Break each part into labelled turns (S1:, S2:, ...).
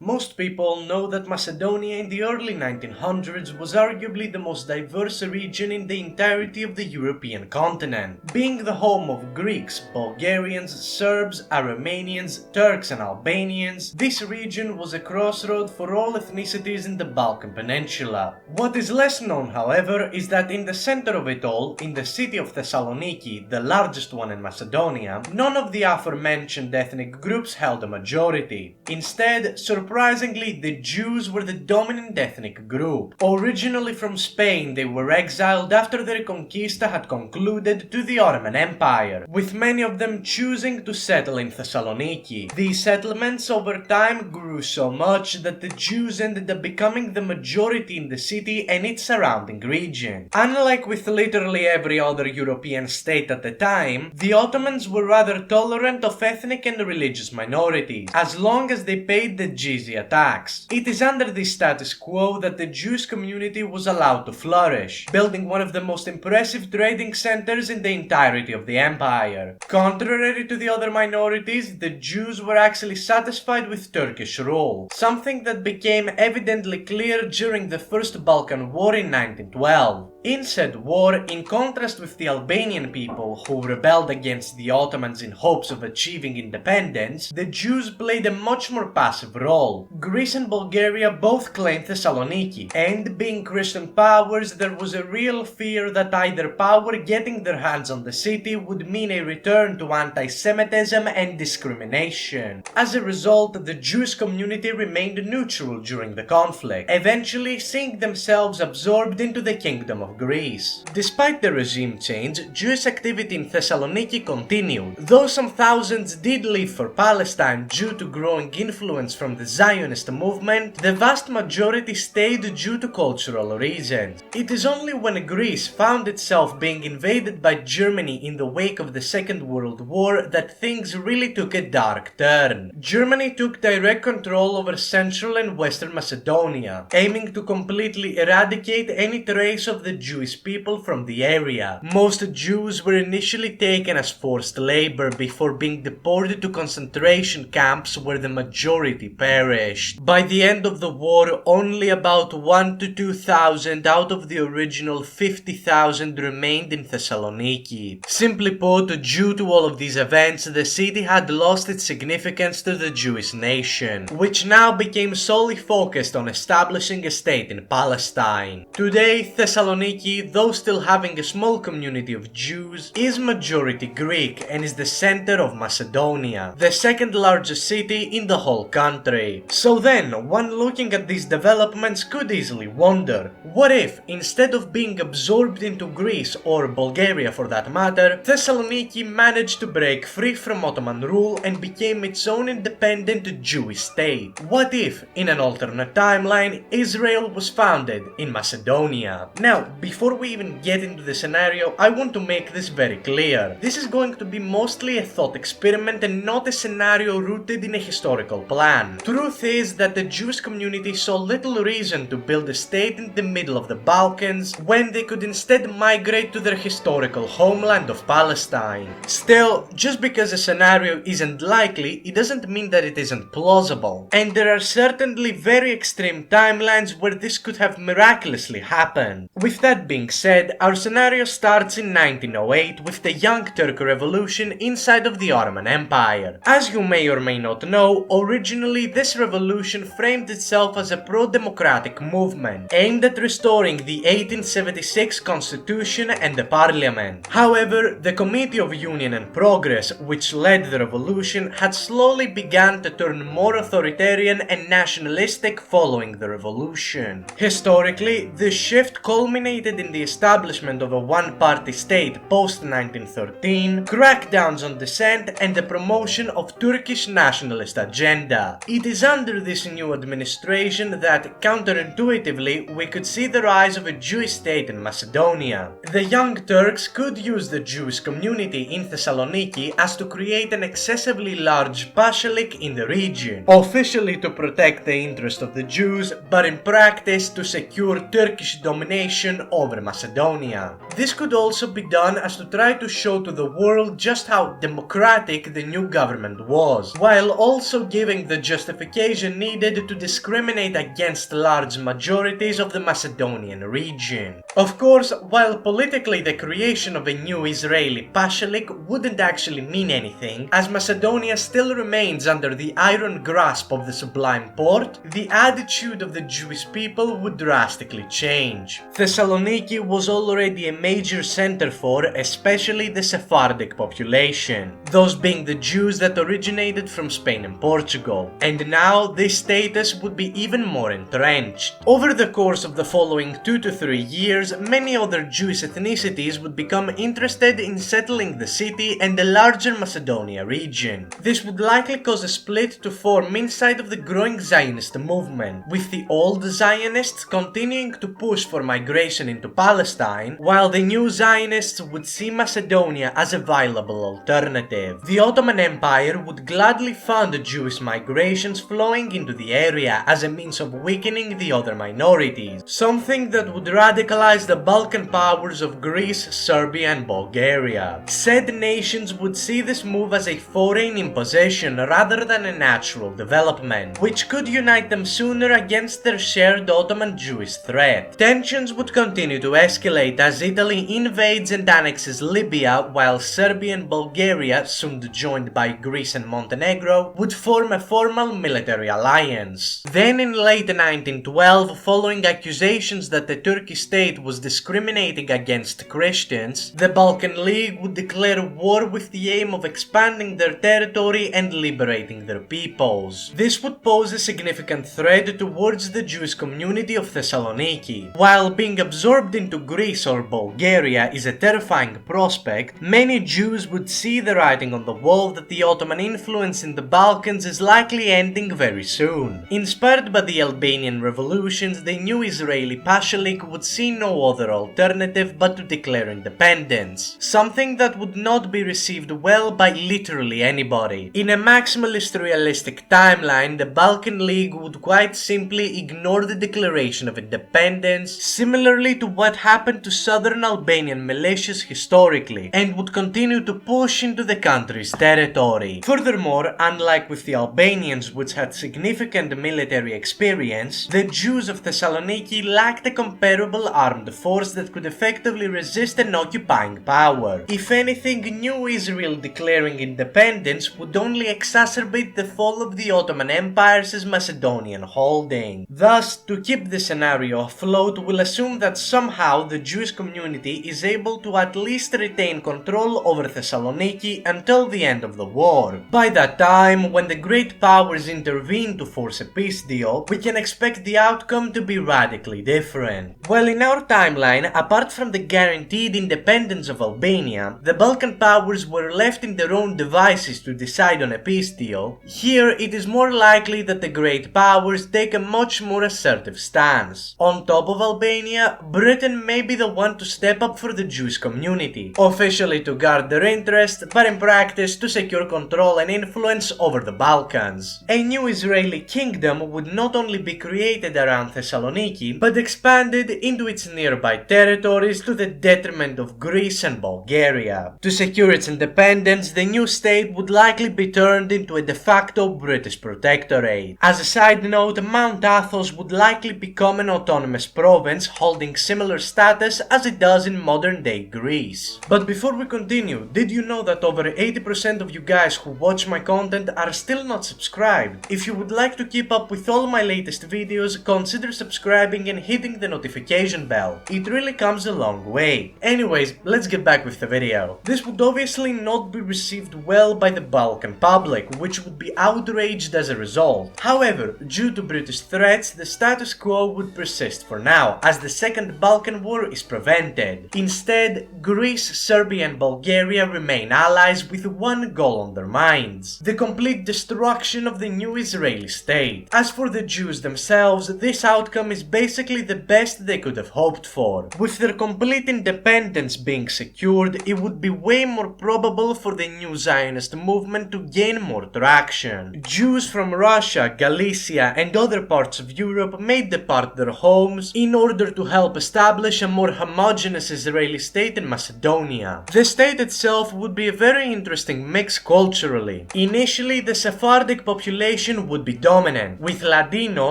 S1: Most people know that Macedonia in the early 1900s was arguably the most diverse region in the entirety of the European continent. Being the home of Greeks, Bulgarians, Serbs, Armenians, Turks and Albanians, this region was a crossroad for all ethnicities in the Balkan Peninsula. What is less known, however, is that in the center of it all, in the city of Thessaloniki, the largest one in Macedonia, none of the aforementioned ethnic groups held a majority. Instead, surprisingly, the Jews were the dominant ethnic group. Originally from Spain, they were exiled after the Reconquista had concluded to the Ottoman Empire, with many of them choosing to settle in Thessaloniki. These settlements over time grew so much that the Jews ended up becoming the majority in the city and its surrounding region. Unlike with literally every other European state at the time, the Ottomans were rather tolerant of ethnic and religious minorities, as long as they paid the jizya tax. It is under this status quo that the Jewish community was allowed to flourish, building one of the most impressive trading centers in the entirety of the empire. Contrary to the other minorities, the Jews were actually satisfied with Turkish rule, something that became evidently clear during the First Balkan War in 1912. In said war, in contrast with the Albanian people who rebelled against the Ottomans in hopes of achieving independence, the Jews played a much more passive role. Greece and Bulgaria both claimed Thessaloniki, and being Christian powers, there was a real fear that either power getting their hands on the city would mean a return to anti-Semitism and discrimination. As a result, the Jewish community remained neutral during the conflict, eventually seeing themselves absorbed into the Kingdom of Greece. Despite the regime change, Jewish activity in Thessaloniki continued. Though some thousands did leave for Palestine due to growing influence from the Zionist movement, the vast majority stayed due to cultural reasons. It is only when Greece found itself being invaded by Germany in the wake of the Second World War that things really took a dark turn. Germany took direct control over Central and Western Macedonia, aiming to completely eradicate any trace of the Jewish people from the area. Most Jews were initially taken as forced labor before being deported to concentration camps where the majority perished. By the end of the war, only about 1 to 2,000 out of the original 50,000 remained in Thessaloniki. Simply put, due to all of these events, the city had lost its significance to the Jewish nation, which now became solely focused on establishing a state in Palestine. Today, Thessaloniki, though still having a small community of Jews, is majority Greek and is the center of Macedonia, the second largest city in the whole country. So then, one looking at these developments could easily wonder, what if, instead of being absorbed into Greece, or Bulgaria for that matter, Thessaloniki managed to break free from Ottoman rule and became its own independent Jewish state? What if, in an alternate timeline, Israel was founded in Macedonia? Now, before we even get into the scenario, I want to make this very clear. This is going to be mostly a thought experiment and not a scenario rooted in a historical plan. Truth is that the Jewish community saw little reason to build a state in the middle of the Balkans when they could instead migrate to their historical homeland of Palestine. Still, just because a scenario isn't likely, it doesn't mean that it isn't plausible. And there are certainly very extreme timelines where this could have miraculously happened. With that being said, our scenario starts in 1908 with the Young Turk Revolution inside of the Ottoman Empire. As you may or may not know, originally this revolution framed itself as a pro-democratic movement aimed at restoring the 1876 constitution and the parliament. However, the Committee of Union and Progress, which led the revolution, had slowly begun to turn more authoritarian and nationalistic following the revolution. Historically, this shift culminated in the establishment of a one-party state post-1913, crackdowns on dissent, and the promotion of Turkish nationalist agenda. It is under this new administration that, counterintuitively, we could see the rise of a Jewish state in Macedonia. The Young Turks could use the Jewish community in Thessaloniki as to create an excessively large pashalik in the region, officially to protect the interest of the Jews, but in practice to secure Turkish domination over Macedonia. This could also be done as to try to show to the world just how democratic the new government was, while also giving the justification needed to discriminate against large majorities of the Macedonian region. Of course, while politically the creation of a new Israeli pashalik wouldn't actually mean anything, as Macedonia still remains under the iron grasp of the Sublime Porte, the attitude of the Jewish people would drastically change. Thessaloniki was already a major center for, especially the Sephardic population, those being the Jews that originated from Spain and Portugal, and now this status would be even more entrenched. Over the course of the following 2 to 3 years, many other Jewish ethnicities would become interested in settling the city and the larger Macedonia region. This would likely cause a split to form inside of the growing Zionist movement, with the old Zionists continuing to push for migration into Palestine, while the new Zionists would see Macedonia as a viable alternative. The Ottoman Empire would gladly fund Jewish migrations flowing into the area as a means of weakening the other minorities, something that would radicalize the Balkan powers of Greece, Serbia and Bulgaria. Said nations would see this move as a foreign imposition rather than a natural development, which could unite them sooner against their shared Ottoman Jewish threat. Tensions would continue to escalate as Italy invades and annexes Libya, while Serbia and Bulgaria, soon joined by Greece and Montenegro, would form a formal military alliance. Then in late 1912, following accusations that the Turkish state was discriminating against Christians, the Balkan League would declare war with the aim of expanding their territory and liberating their peoples. This would pose a significant threat towards the Jewish community of Thessaloniki. While being absorbed into Greece or Bulgaria is a terrifying prospect, many Jews would see the writing on the wall that the Ottoman influence in the Balkans is likely ending very soon. Inspired by the Albanian revolutions, the new Israeli Pashalik would see no other alternative but to declare independence, something that would not be received well by literally anybody. In a maximalist realistic timeline, the Balkan League would quite simply ignore the declaration of independence, similarly to what happened to southern Albanian militias historically, and would continue to push into the country's territory. Furthermore, unlike with the Albanians, which had significant military experience, the Jews of Thessaloniki lacked a comparable armed force that could effectively resist an occupying power. If anything, new Israel declaring independence would only exacerbate the fall of the Ottoman Empire's Macedonian holding. Thus, to keep the scenario afloat, we'll assume that somehow the Jewish community is able to at least retain control over Thessaloniki until the end of the war. By that time, when the great powers intervene to force a peace deal, we can expect the outcome to be radically different. Well, in our timeline, apart from the guaranteed independence of Albania, the Balkan powers were left in their own devices to decide on a peace deal. Here, it is more likely that the great powers take a much more assertive stance. On top of Albania, Britain may be the one to step up for the Jewish community, officially to guard their interests, but in practice to secure control and influence over the Balkans. A new Israeli kingdom would not only be created around Thessaloniki, but expanded into its nearby territories to the detriment of Greece and Bulgaria. To secure its independence, the new state would likely be turned into a de facto British protectorate. As a side note, Mount Athos would likely become an autonomous province holding similar status as it does in modern day Greece. But before we continue, did you know that over 80% of you guys who watch my content are still not subscribed? If you would like to keep up with all my latest videos, consider subscribing and hitting the notification bell. It really comes a long way. Anyways, let's get back with the video. This would obviously not be received well by the Balkan public, which would be outraged as a result. However, due to British threats, the status quo would persist for now, as the Second Balkan War is prevented. Instead, Greece, Serbia and Bulgaria remain allies with one goal on their minds: the complete destruction of the new Israeli state. As for the Jews themselves, this outcome is basically the best they could have hoped for. With their complete independence being secured, it would be way more probable for the new Zionist movement to gain more traction. Jews from Russia, Galicia and other parts of Europe may depart their homes in order to help establish a more homogeneous Israeli state in Macedonia. The state itself would be a very interesting mix culturally. Initially, the Sephardic population would be dominant, with Ladino,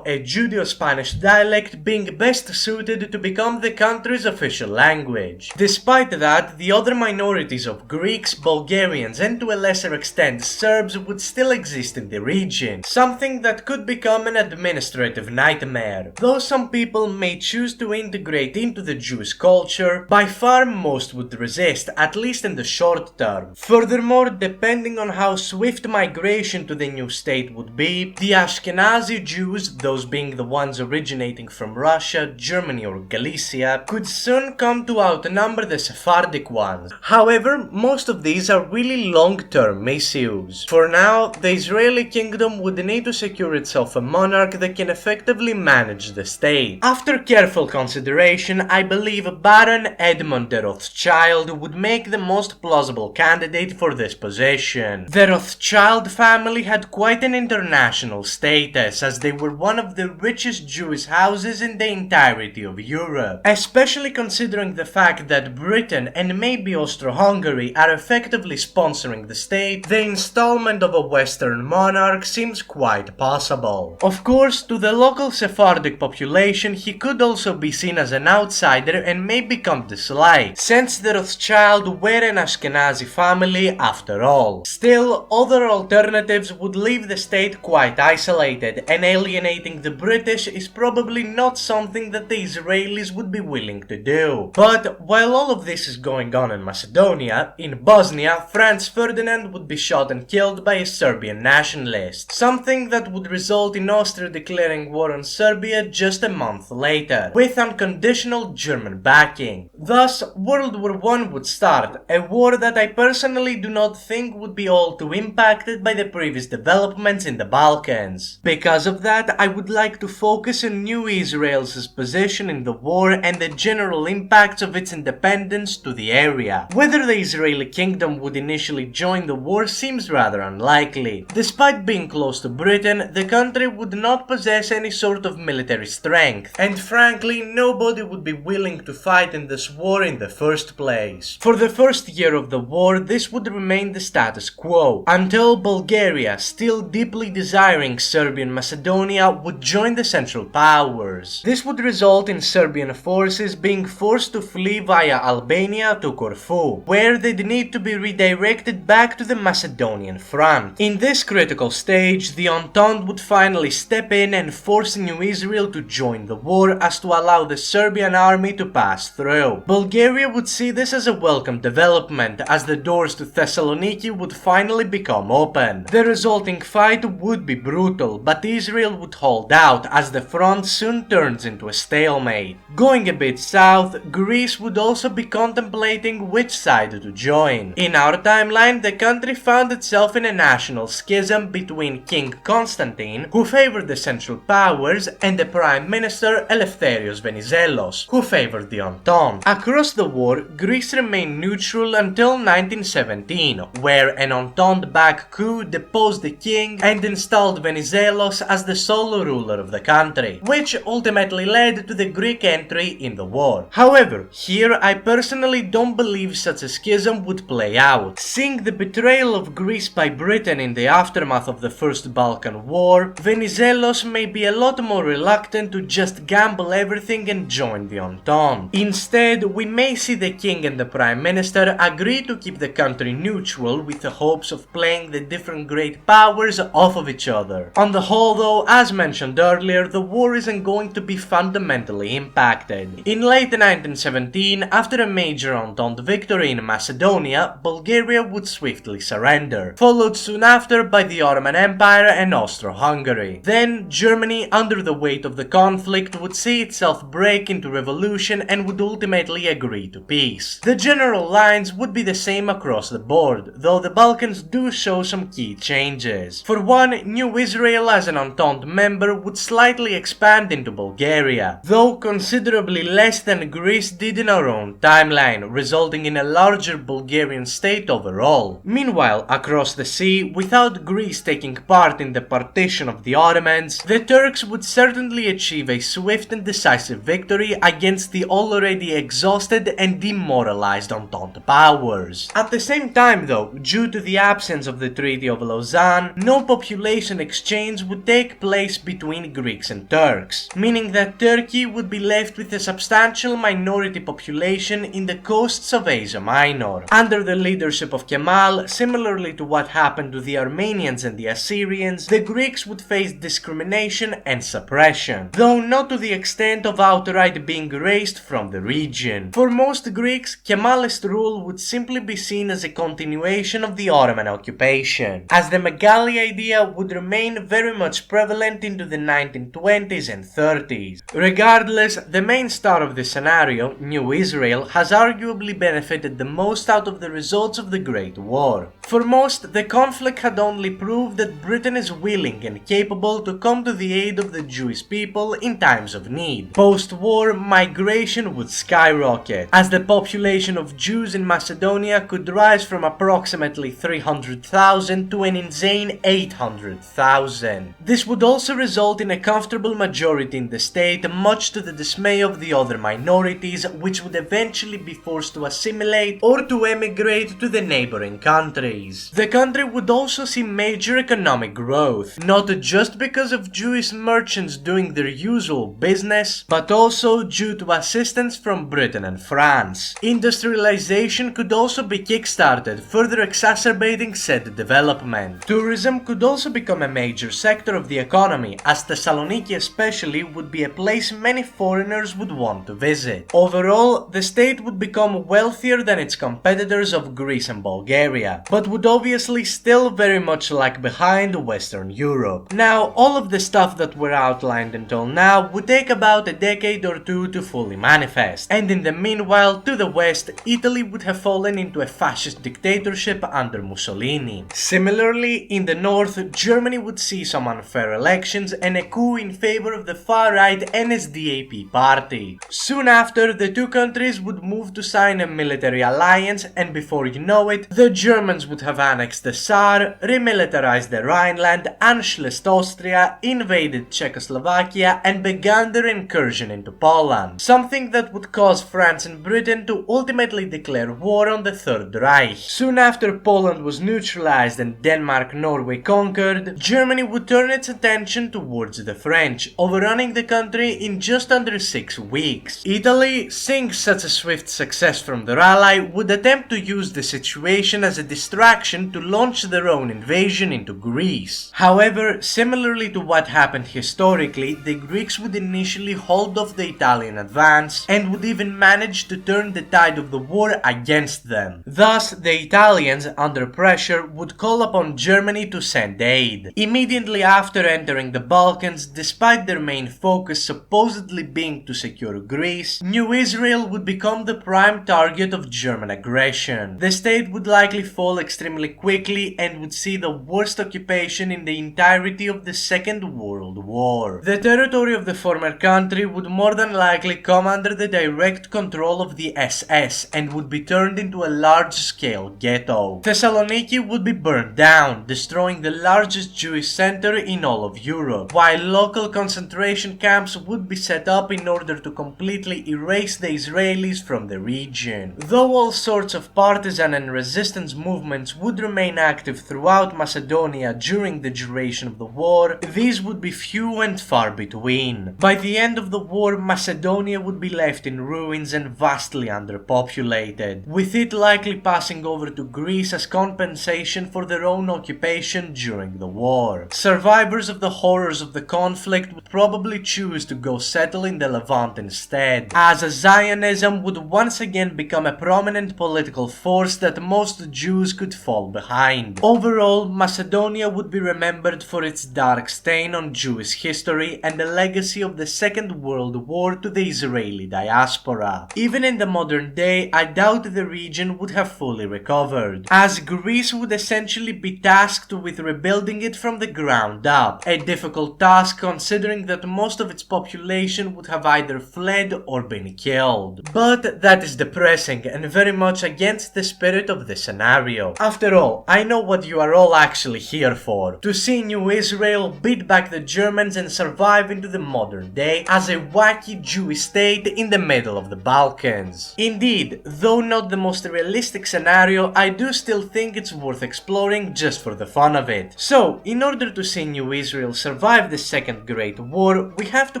S1: a Judeo-Spanish dialect, being best suited to become the country's official language. Despite that, the other minorities of Greeks, Bulgarians, and to a lesser extent Serbs would still exist in the region, something that could become an administrative nightmare. Though some people may choose to integrate into the Jewish culture, by far most would resist, at least in the short term. Furthermore, depending on how swift migration to the new state would be, the Ashkenazi Jews, those being the ones originating from Russia, Germany or Galicia, could soon come to outnumber the Sephardic ones. However, most of these are really long-term issues. For now, the Israeli kingdom would need to secure itself a monarch that can effectively manage the state. After careful consideration, I believe Baron Edmund de Rothschild would make the most plausible candidate for this position. The Rothschild family had quite an international status, as they were one of the richest Jewish houses in the entirety of Europe, especially considering the fact that Britain and maybe Austro-Hungary are effectively sponsoring the state. The installment of a Western monarch seems quite possible. Of course, to the local Sephardic population, he could also be seen as an outsider and may become disliked, since the Rothschild were an Ashkenazi family after all. Still, other alternatives would leave the state quite isolated, and alienating the British is probably not something that the Israelis would be willing to do. But while all of this is going on in Macedonia, in Bosnia, Franz Ferdinand would be shot and killed by a Serbian nationalist, something that would result in Austria declaring war on Serbia just a month later, with unconditional German backing. Thus, World War I would start, a war that I personally do not think would be all too impacted by the previous developments in the Balkans. Because of that, I would like to focus on New Israel's position in the war and the general impacts of its independence to the area. Whether the Israeli kingdom would initially join the war seems rather unlikely. Despite being close to Britain, the country would not possess any sort of military strength, and frankly, nobody would be willing to fight in this war in the first place. For the first year of the war, this would remain the status quo, until Bulgaria, still deeply desiring Serbian Macedonia, would join the Central Powers. This would result in Serbian forces being forced to flee via Albania to Corfu, where they'd need to be redirected back to the Macedonian front. In this critical stage, the Entente would finally step in and force New Israel to join the war as to allow the Serbian army to pass through. Bulgaria would see this as a welcome development, as the doors to Thessaloniki would finally become open. The resulting fight would be brutal, but Israel would hold out as the front soon turns into a stalemate. Going a bit south, Greece would also be contemplating which side to join. In our timeline, the country found itself in a national schism between King Constantine, who favored the Central Powers, and the Prime Minister Eleftherios Venizelos, who favored the Entente. Across the war, Greece remained neutral until 1917, where an Entente-backed coup deposed the king and installed Venizelos as the sole ruler of the country, which ultimately led to the Greek entry in the war. However, here I personally don't believe such a schism would play out. Seeing the betrayal of Greece by Britain in the aftermath of the First Balkan War, Venizelos may be a lot more reluctant to just gamble everything and join the Entente. Instead, we may see the king and the prime minister agree to keep the country neutral with the hopes of playing the different great powers off of each other. On the whole though, as mentioned earlier, the war isn't going to be fundamentally impacted. In late 1917, after a major Entente victory in Macedonia, Bulgaria would swiftly surrender, followed soon after by the Ottoman Empire and Austro-Hungary. Then, Germany, under the weight of the conflict, would see itself break into revolution and would ultimately agree to peace. The general lines would be the same across the board, though the Balkans do show some key changes. For one, New Israel as an Entente member would slightly expand into Bulgaria, though considerably less than Greece did in our own timeline, resulting in a larger Bulgarian state overall. Meanwhile, across the sea, without Greece taking part in the partition of the Ottomans, the Turks would certainly achieve a swift and decisive victory victory against the already exhausted and demoralized Entente powers. At the same time though, due to the absence of the Treaty of Lausanne, no population exchange would take place between Greeks and Turks, meaning that Turkey would be left with a substantial minority population in the coasts of Asia Minor. Under the leadership of Kemal, similarly to what happened to the Armenians and the Assyrians, the Greeks would face discrimination and suppression, though not to the extent of outright being erased from the region. For most Greeks, Kemalist rule would simply be seen as a continuation of the Ottoman occupation, as the Megali idea would remain very much prevalent into the 1920s and 30s. Regardless, the main star of this scenario, New Israel, has arguably benefited the most out of the results of the Great War. For most, the conflict had only proved that Britain is willing and capable to come to the aid of the Jewish people in times of need. Post-war, migration would skyrocket, as the population of Jews in Macedonia could rise from approximately 300,000 to an insane 800,000. This would also result in a comfortable majority in the state, much to the dismay of the other minorities, which would eventually be forced to assimilate or to emigrate to the neighboring countries. The country would also see major economic growth, not just because of Jewish merchants doing their usual business, but also due to assistance from Britain and France. Industrialization could also be kickstarted, further exacerbating said development. Tourism could also become a major sector of the economy, as Thessaloniki especially would be a place many foreigners would want to visit. Overall, the state would become wealthier than its competitors of Greece and Bulgaria, but would obviously still very much lag behind Western Europe. Now, all of the stuff that were outlined until now would take about a decade or two to fully manifest, and in the meanwhile, to the west, Italy would have fallen into a fascist dictatorship under Mussolini. Similarly, in the north, Germany would see some unfair elections and a coup in favor of the far-right NSDAP party. Soon after, the two countries would move to sign a military alliance, and before you know it, the Germans would have annexed the Saar, remilitarized the Rhineland, Anschließt Austria, invaded Czechoslovakia, and began their incursion into Poland, something that would cause France and Britain to ultimately declare war on the Third Reich. Soon after Poland was neutralized and Denmark-Norway conquered, Germany would turn its attention towards the French, overrunning the country in just under 6 weeks. Italy, seeing such a swift success from their ally, would attempt to use the situation as a distraction to launch their own invasion into Greece. However, similarly to what happened historically, the Greeks would initially hold off the Italian advance and would even manage to turn the tide of the war against them. Thus, the Italians, under pressure, would call upon Germany to send aid. Immediately after entering the Balkans, despite their main focus supposedly being to secure Greece, New Israel would become the prime target of German aggression. The state would likely fall extremely quickly and would see the worst occupation in the entirety of the Second World War. The territory of the former country would more than likely come under the direct control of the SS and would be turned into a large-scale ghetto. Thessaloniki would be burned down, destroying the largest Jewish center in all of Europe, while local concentration camps would be set up in order to completely erase the Israelis from the region. Though all sorts of partisan and resistance movements would remain active throughout Macedonia during the duration of the war, these would be few and far between. By the end of the war, Macedonia would be left in ruins and vastly underpopulated, with it likely passing over to Greece as compensation for their own occupation during the war. Survivors of the horrors of the conflict would probably choose to go settle in the Levant instead, as Zionism would once again become a prominent political force that most Jews could fall behind. Overall, Macedonia would be remembered for its dark stain on Jewish history and the legacy of the Second World War to the Israeli diaspora. Even in the modern day, I doubt the region would have fully recovered, as Greece would essentially be tasked with rebuilding it from the ground up, a difficult task considering that most of its population would have either fled or been killed. But that is depressing and very much against the spirit of the scenario. After all, I know what you are all actually here for: to see New Israel beat back the Germans and survive into the modern day as a wacky Jewish state in the middle of the Balkans. Indeed, though not the most realistic scenario, I do still think it's worth exploring just for the fun of it. So, in order to see New Israel survive the Second Great War, we have to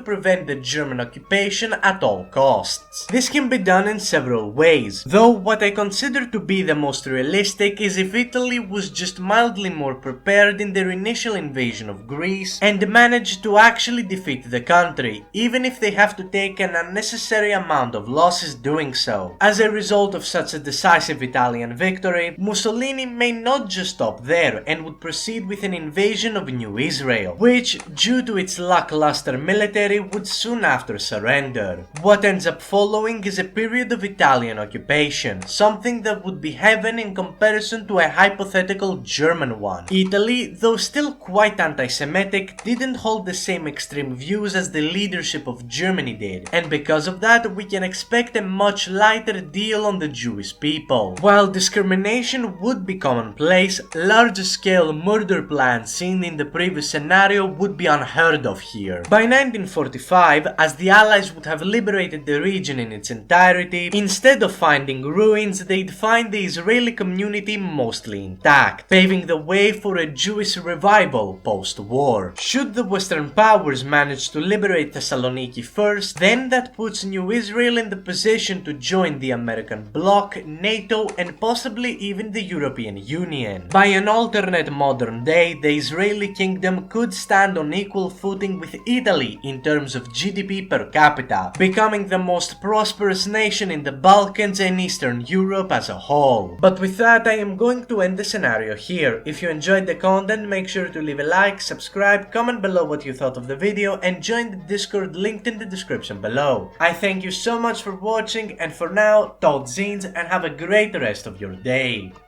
S1: prevent the German occupation at all costs. This can be done in several ways, though what I consider to be the most realistic is if Italy was just mildly more prepared in their initial invasion of Greece and managed to actually defeat the country, even if they have to take an unnecessary amount of losses doing so. As a result of such a decisive Italian victory, Mussolini may not just stop there and would proceed with an invasion of New Israel, which, due to its lackluster military, would soon after surrender. What ends up following is a period of Italian occupation, something that would be heaven in comparison to a hypothetical German one. Italy, though still quite anti-Semitic, didn't hold the same extreme views as the leadership of Germany did, and because of that we can expect a much lighter deal on the Jewish people. While discrimination would be commonplace, large-scale murder plans seen in the previous scenario would be unheard of here. By 1945, as the Allies would have liberated the region in its entirety, instead of finding ruins, they'd find the Israeli community mostly intact, paving the way for a Jewish revival post-war. Should the Western powers manage to liberate Thessaloniki first, then that puts New Israel in the position to join the American bloc, NATO, and possibly even the European Union. By an alternate modern day, the Israeli kingdom could stand on equal footing with Italy in terms of GDP per capita, becoming the most prosperous nation in the Balkans and Eastern Europe as a whole. But with that, I am going to end the scenario here. If you enjoyed the content, make sure to leave a like, subscribe, comment below what you thought of the video, and join the Discord linked in the description below. I thank you so much for watching, and for now, tot ziens and have a great rest of your day.